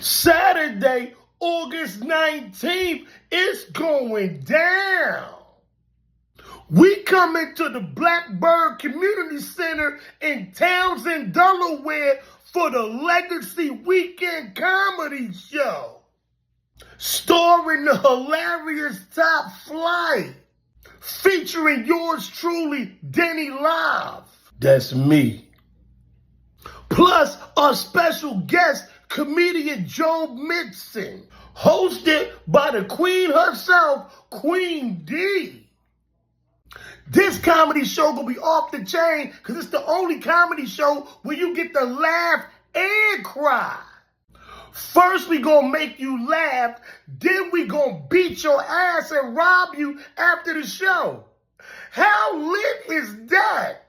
Saturday, August 19th, it's going down. We come into the Blackbird Community Center in Townsend, Delaware for the Legacy Weekend Comedy Show, starring the hilarious Top Flight, featuring yours truly, Denny Live. That's me. Plus our special guest, comedian Joe Mixon, hosted by the queen herself, Queen D. This comedy show gonna be off the chain because it's the only comedy show where you get to laugh and cry. First we gonna make you laugh, then we gonna beat your ass and rob you after the show. How lit is that?